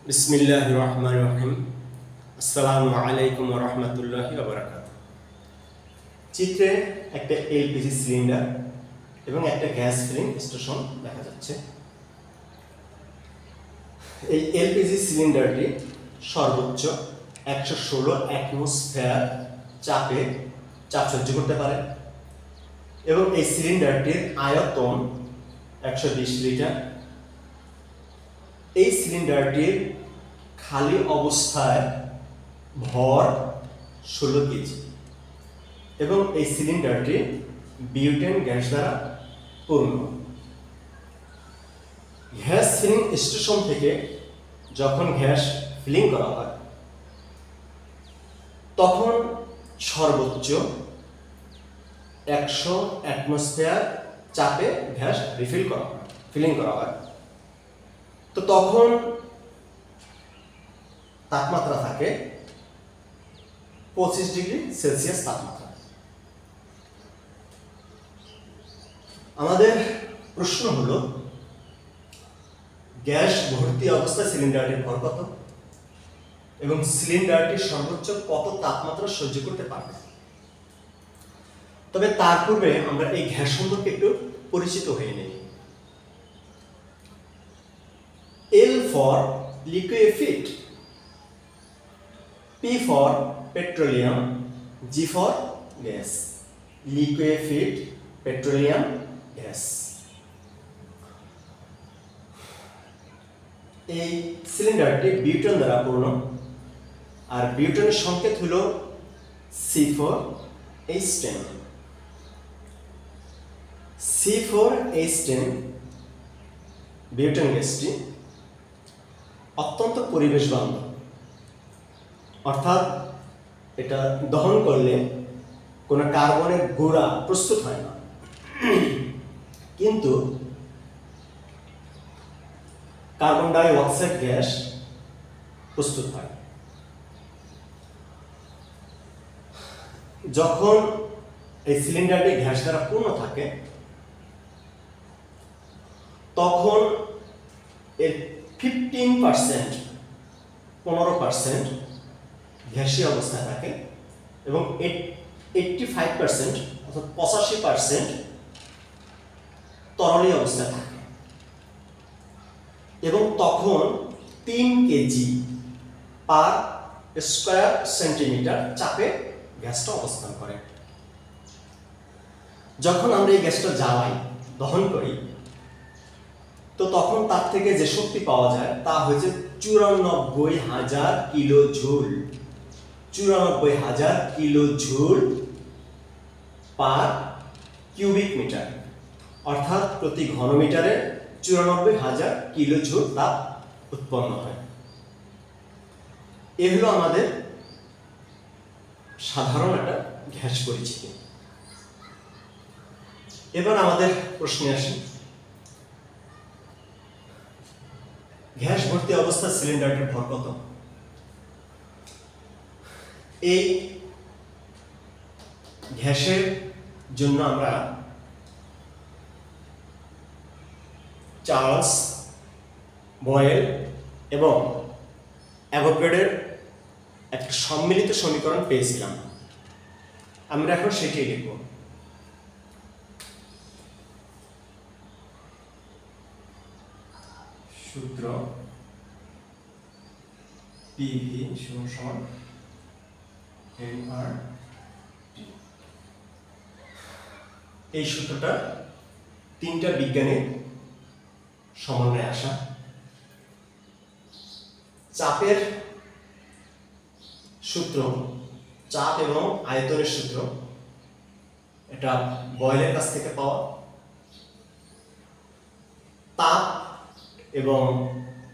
বিসমিল্লাহির রহমানির রহিম। আসসালামু আলাইকুম ওয়া রাহমাতুল্লাহি ওয়া বারাকাতুহু। চিত্রে একটা এলপিজি সিলিন্ডার এবং একটা গ্যাস ফিলিং স্টেশন দেখা যাচ্ছে। এই এলপিজি সিলিন্ডারটি সর্বোচ্চ 116 অ্যাটমসফিয়ার চাপ সহ্য করতে পারে এবং এই সিলিন্ডারটির আয়তন 120 লিটার। এই সিলিন্ডারটির খালি অবস্থায় ভর 16 কেজি এবং এই সিলিন্ডারটি বিউটেন গ্যাস দ্বারা পূর্ণ। গ্যাস ফিলিং স্টেশন থেকে যখন গ্যাস ফিলিং করা হয় তখন সর্বোচ্চ 100 অ্যাটমসফিয়ার চাপে গ্যাস ফিলিং করা হয়। তো তখন তাপমাত্রা থাকে 25 ডিগ্রি সেলসিয়াস তাপমাত্রা। আমাদের প্রশ্ন হলো, গ্যাস ভর্তি অবস্থায় সিলিন্ডারটির ভর কত এবং সিলিন্ডারটি সর্বোচ্চ কত তাপমাত্রা সহ্য করতে পারবে। তবে তার পূর্বে আমরা এই গ্যাস সম্পর্কে একটু পরিচিত হয়ে নেই। L for liquefied, P for petroleum, G for gas. Liquefied petroleum gas. এই সিলিন্ডারটি বিউটেন দ্বারা পূর্ণ আর বিউটেনের সংকেত হলো C4H10. C4H10 বিউটেন গ্যাসটি অত্যন্ত পরিবেশ বান্ধব, অর্থাৎ এটা দহন করলে কোনো কার্বনের গুঁড়া প্রস্তুত হয় না, কিন্তু কার্বন ডাই অক্সাইড গ্যাস প্রস্তুত হয়। যখন এই সিলিন্ডারটি গ্যাস দ্বারা পূর্ণ থাকে তখন এর 15% গ্যাসীয় অবস্থায় থাকে এবং 85% অর্থাৎ 85% তরলীয় অবস্থায় থাকে এবং তখন 3 কেজি পার স্কয়ার সেন্টিমিটার চাপে গ্যাসটা অবস্থান করে। যখন আমরা এই গ্যাসটা জ্বালাই, দহন করি, তো তখন তার থেকে যে শক্তি পাওয়া যায় তা হচ্ছে 94,000 kilo joule. 94,000 kilo joule per cubic metre, অর্থাৎ প্রতি ঘনমিটারে 94,000 কিলো জুল তাপ উৎপন্ন হয়। এ হলো আমাদের সাধারণ একটা গ্যাস পরিচিতি। এবার আমাদের প্রশ্নে আসি, গ্যাস ভর্তি অবস্থায় সিলিন্ডারটির ভর কত? এই গ্যাসের জন্য আমরা চার্লস বয়েল এবং অ্যাভোগাড্রোর একটা সম্মিলিত সমীকরণ পেয়েছিলাম, আমরা এখন সেটাই লিখব। সূত্র PV সমান nRT। এই সূত্রটা তিনটা বিজ্ঞানের সমন্বয়ে আসা। চাপের সূত্র, চাপ এবং আয়তনের সূত্র, এটা বয়েলের কাছ থেকে পাওয়া। তাপ এবং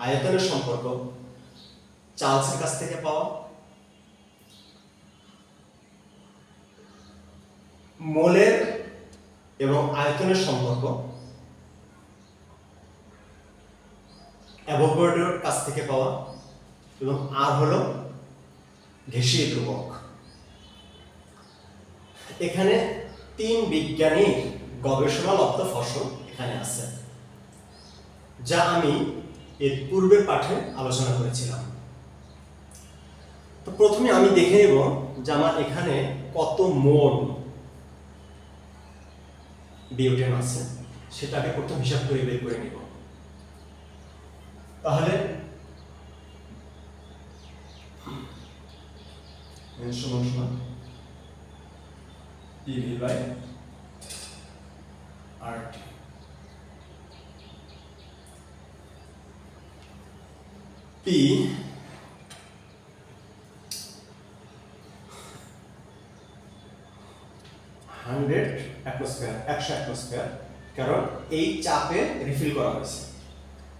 আয়তনের সম্পর্ক চার্লসের কাছ থেকে পাওয়া। মোলের এবং আয়তনের সম্পর্ক অ্যাভোগাড্রোর কাছ থেকে পাওয়া, এবং আর হলো গ্যাসীয় ধ্রুবক। এখানে 3 বিজ্ঞানীর গবেষণালব্ধ ফসল এখানে আছে, যা আমি এর পূর্বের পাঠে আলোচনা করেছিলাম। তো প্রথমে আমি দেখে নেব যে আমার এখানে কত মোল বিউটেন আছে, সেটাকে প্রথম হিসাব করে বের করে নিব। তাহলে সমান সমান PV by RT। P 100 atmosphere, 100 atmosphere, কারণ এই চাপে রিফিল করা হয়েছে।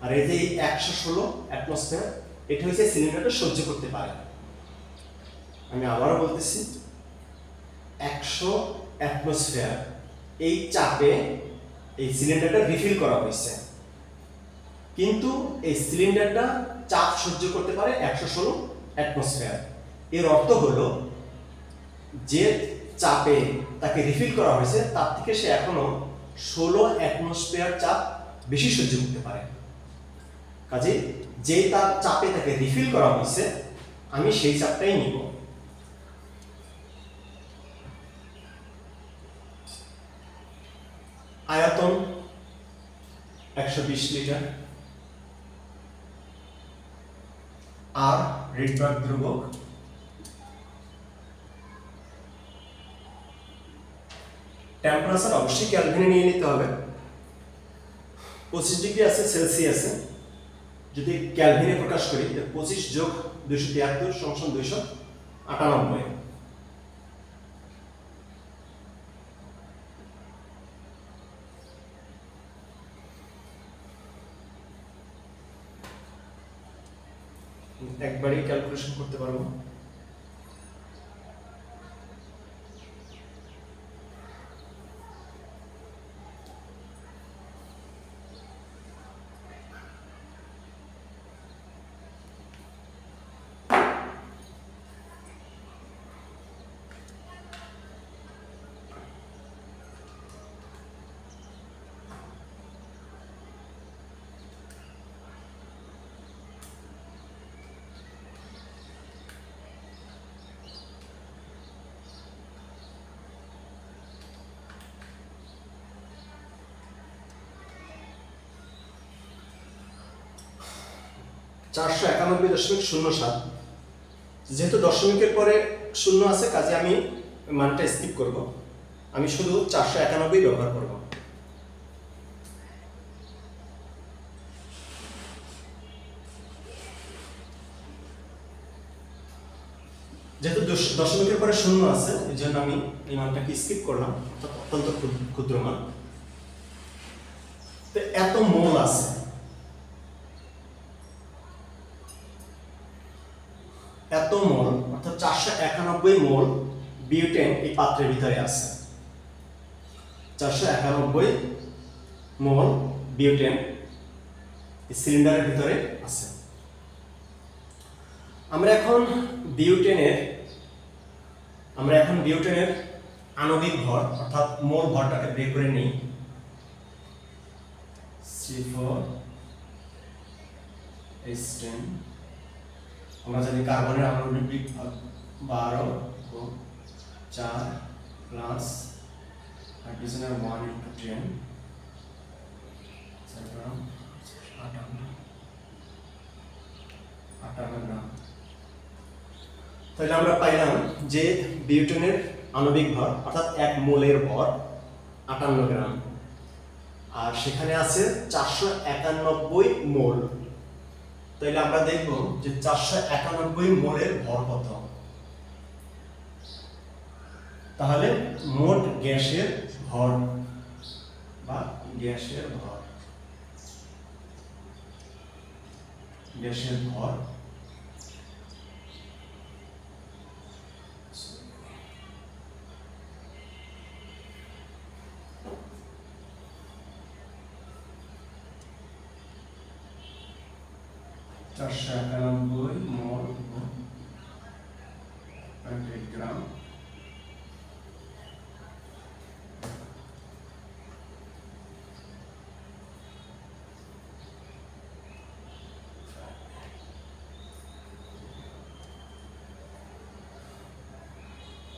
আর এই যে 116 অ্যাটমসফিয়ার, এটা হচ্ছে সিলিন্ডারটা সহ্য করতে পারে। আমি আবারও বলতেছি, 100 অ্যাটমসফিয়ার এই চাপে এই সিলিন্ডারটা রিফিল করা হয়েছে, কিন্তু এই সিলিন্ডারটা চাপ সহ্য করতে পারে 116 অ্যাটমসফিয়ার। এর অর্থ হলো যে চাপে তাকে রিফিল করা হয়েছে তার থেকে সে এখনো 16 অ্যাটমসফিয়ার চাপ বেশি সহ্য করতে পারে। কাজে যে তার চাপে তাকে রিফিল করা হয়েছে, আমি সেই চাপটাই নিব। আয়তন 120 লিটার, আর রিডবার্গ ধ্রুবক, টেম্পারেচার অবশ্যই কেলভিনে নিয়ে নিতে হবে। 25 ডিগ্রি আছে সেলসিয়াসে, যদি কেলভিনে প্রকাশ করি 25 যোগ 273 সমান 298। একবারই ক্যালকুলেশন করতে পারবো। চারশো 91.07, যেহেতু দশমিকের পরে শূন্য আছে, কাজে আমি মানটা স্কিপ করব। আমি শুধু 491 ব্যবহার করব। যেহেতু দশমিকের পরে শূন্য আছে, এই জন্য আমি এই মানটাকে স্কিপ করলাম, অত্যন্ত ক্ষুদ্র মান। তো এত মোল আছে, এত মোল অর্থাৎ 491 মোল বিউটেন এই পাত্রের ভিতরে আছে। 491 মোল বিউটেন এই সিলিন্ডারের ভিতরে আছে। আমরা এখন বিউটেনের আণবিক ভর অর্থাৎ মোল ভরটাকে বের করে নিই। C4H10, আমরা জানি কার্বনের আণবিক ভর 12 ও 4 প্লাস হাইড্রোজেনের 1 × 10, 4 গ্রাম, 58 গ্রাম। তাহলে আমরা পাইলাম যে বিউটেনের আণবিক ভর অর্থাৎ 1 মোলের ভর 58 গ্রাম, আর সেখানে আছে 491 মোল। তাহলে আমরা দেখব যে 491 মোলের ভর কত। তাহলে মোট গ্যাসের ভর বা গ্যাসের ভর 491 মোল 1 গ্রাম।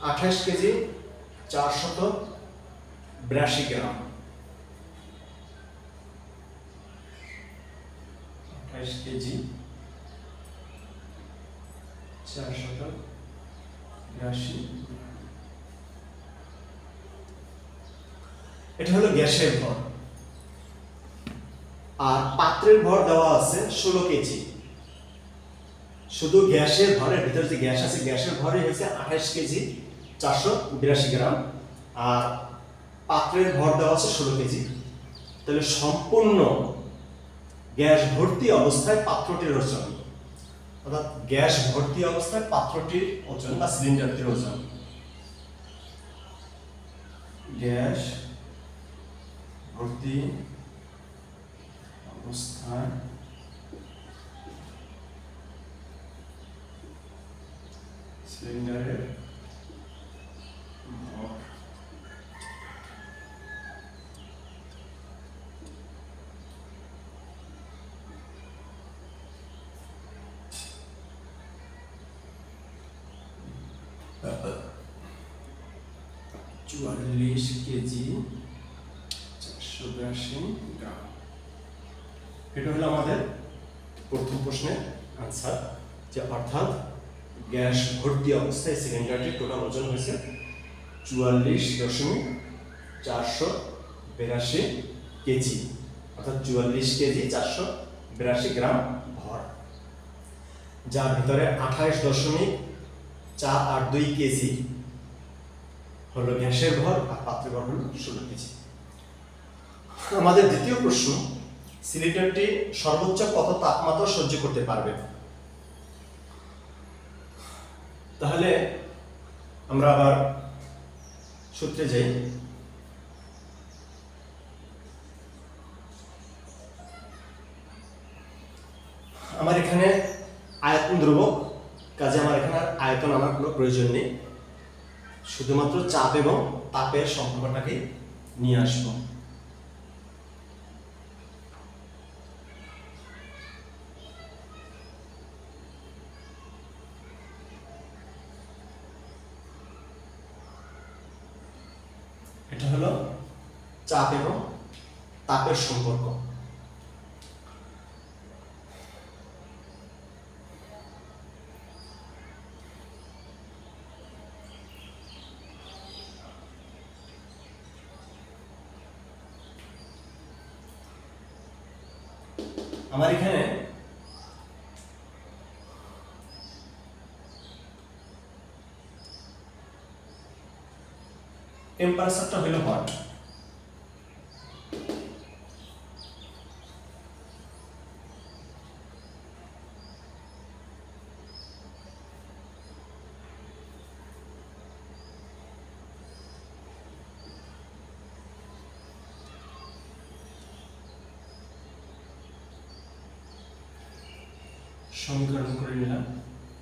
28 কেজি 482 গ্রাম। 28 কেজি 482। এটা হলো গ্যাসের ভর। আর পাত্রের ভর দেওয়া আছে 16 কেজি। শুধু গ্যাসের ভরের ভিতরে যে গ্যাস আছে গ্যাসের ভরই হচ্ছে 28 কেজি 482 গ্রাম, আর পাত্রের ভর দেওয়া আছে 16 কেজি। তাহলে সম্পূর্ণ গ্যাস ভর্তি অবস্থায় পাত্রটির ওজন, অর্থাৎ গ্যাস ভর্তি অবস্থায় পাত্রটির ওজন বা সিলিন্ডারটির ওজন, গ্যাস ভর্তি অবস্থায় সিলিন্ডারের ভর। চুয়াল্লিশ কেজি 482 গ্রাম। এটা হলো আমাদের প্রথম প্রশ্নের আনসার, যে অর্থাৎ গ্যাস ভর্তি অবস্থায় সিলিন্ডারটির টোটাল ওজন হয়েছে 44.482 কেজি, অর্থাৎ 44 কেজি 482 গ্রাম ভর, যার ভিতরে 28.482 কেজি হলো গ্যাসের ভর আর পাত্রের ভর হলো 16 কেজি। আমাদের দ্বিতীয় প্রশ্ন, সিলিন্ডারটি সর্বোচ্চ কত তাপমাত্রা সহ্য করতে পারবে? তাহলে আমরা আবার সূত্রে যাই। আমার এখানে আয়তন ধ্রুবক, কাজে আমার এখানে আয়তন আমার কোনো প্রয়োজন নেই, শুধুমাত্র চাপ এবং তাপের সম্পর্কটাকে নিয়ে আসবো। এটা হলো চাপ এবং তাপের সম্পর্ক। আমার এখানে টেম্পারেচারটা হলো হট, সমীকরণ করে নিলাম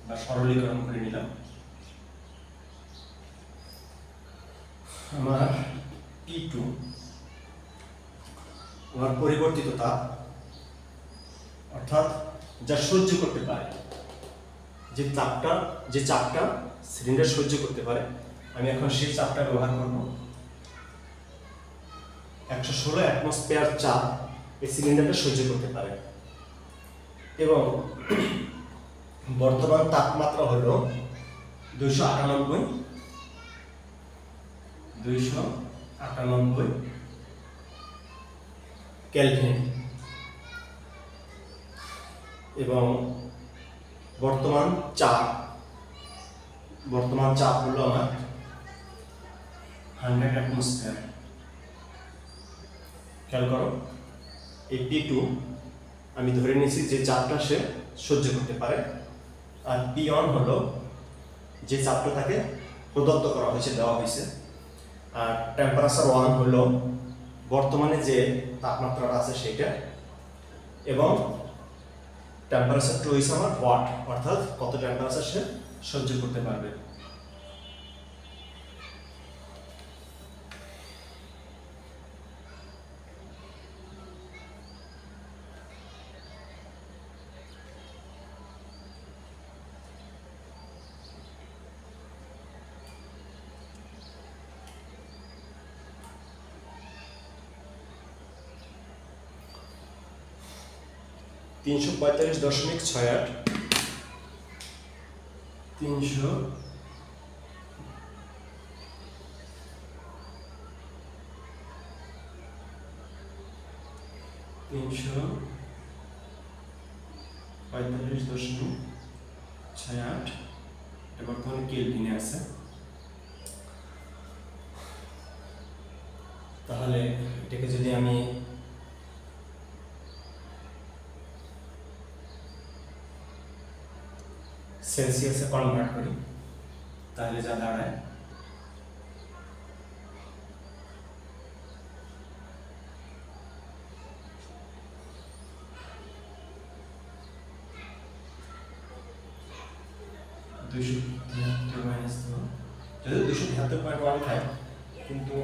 বা সরলীকরণ করে নিলাম। আমার T2 আমার পরিবর্তিত তাপ, অর্থাৎ যা সহ্য করতে পারে, যে চাপটা সিলিন্ডার সহ্য করতে পারে, আমি এখন সেই চাপটা ব্যবহার করব। 116 অ্যাটমসফিয়ার চাপ এই সিলিন্ডারটা সহ্য করতে পারে, এবং বর্তমান তাপমাত্রা হলো 298 কেলভিন, এবং বর্তমান চাপ হলো আমার 100 অ্যাটমসফিয়ার। খেয়াল করো, এই P2 আমি ধরে নিয়েছি যে চাপটা সে সহ্য করতে পারে, আর P1 হলো যে চাপটা তাকে প্রদত্ত করা হয়েছে, দেওয়া হয়েছে, আর টেম্পারেচার 1 হলো বর্তমানে যে তাপমাত্রাটা আছে সেটা, এবং টেম্পারেচার 2 হচ্ছে আমার ওয়াট, অর্থাৎ কত টেম্পারেচার সে সহ্য করতে পারবে। 345.68 300 345.68 এটা বর্তমানে কেলভিনে আছে। তাহলে এটাকে যদি আমি সেলসিয়াসে কনভার্ট করি তাহলে যা দাঁড়ায় 273.1 থাকে, কিন্তু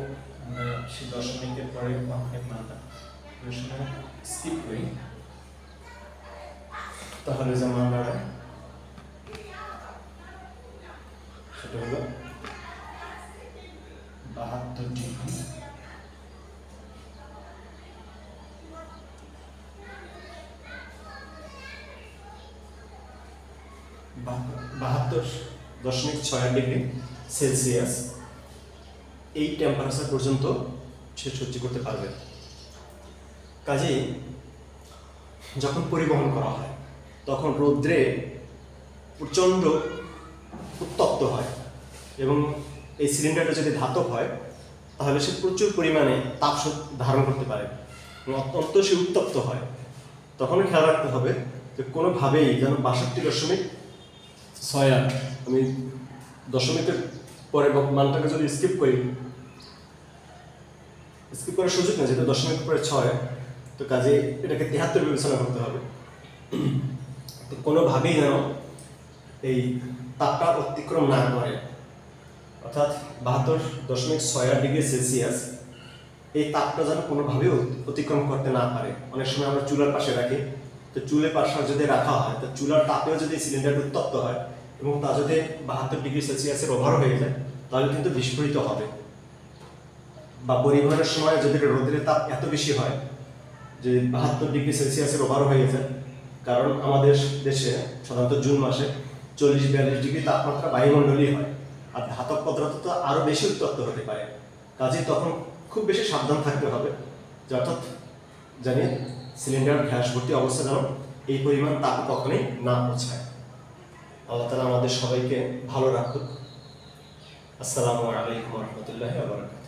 আমরা সেই দশমিকের পরে 1 মানটা স্কিপ করি, তাহলে যে মান দাঁড়ায় সেটা হলো 72 ডিগ্রি 72.6 ডিগ্রি সেলসিয়াস এই টেম্পারেচার পর্যন্ত সে সহ্য করতে পারবে। কাজেই যখন পরিবহন করা হয় তখন রৌদ্রে প্রচণ্ড উত্তপ্ত হয়, এবং এই সিলিন্ডারটা যদি ধাতব হয় তাহলে সে প্রচুর পরিমাণে তাপ ধারণ করতে পারে এবং অত্যন্ত সে উত্তপ্ত হয়। তখন খেয়াল রাখতে হবে যে কোনোভাবেই যেন 62.68 আমি দশমিকের পরে মানটাকে যদি স্কিপ করার সুযোগ নেই, যেটা দশমিক পরে 6, তো কাজে এটাকে 73 বিবেচনা করতে হবে। তো কোনোভাবেই যেন এই তাপটা অতিক্রম না করে, অর্থাৎ 72.68 ডিগ্রি সেলসিয়াস এই তাপটা যেন কোনোভাবেই অতিক্রম করতে না পারে। অনেক সময় আমরা চুলার পাশে রাখি, তো চুলের পাশে যদি রাখা হয় তো চুলার তাপেও যদি সিলিন্ডার উত্তপ্ত হয় এবং তা যদি 72 ডিগ্রি সেলসিয়াসের ওভার হয়ে যায় তাহলে কিন্তু বিস্ফোরিত হবে। বা পরিবহনের সময় যদি রোদের তাপ এত বেশি হয় যে 72 ডিগ্রি সেলসিয়াসের ওভার হয়ে যায়, কারণ আমাদের দেশে সাধারণত জুন মাসে 40-42 ডিগ্রি তাপমাত্রা বায়ুমণ্ডলীয় হয়, আর ধাতব পদার্থ তো আরও বেশি উত্তপ্ত হতে পারে। কাজে তখন খুব বেশি সাবধান থাকতে হবে, যে অর্থাৎ জানি সিলিন্ডার গ্যাস ভর্তি অবস্থা যেন এই পরিমাণ তাপ কখনোই না পৌঁছায়। আল্লাহ তাআলা আমাদের সবাইকে ভালো রাখুক। আসসালামু আলাইকুম ওয়া রাহমাতুল্লাহি ওয়া বারাকাতুহু।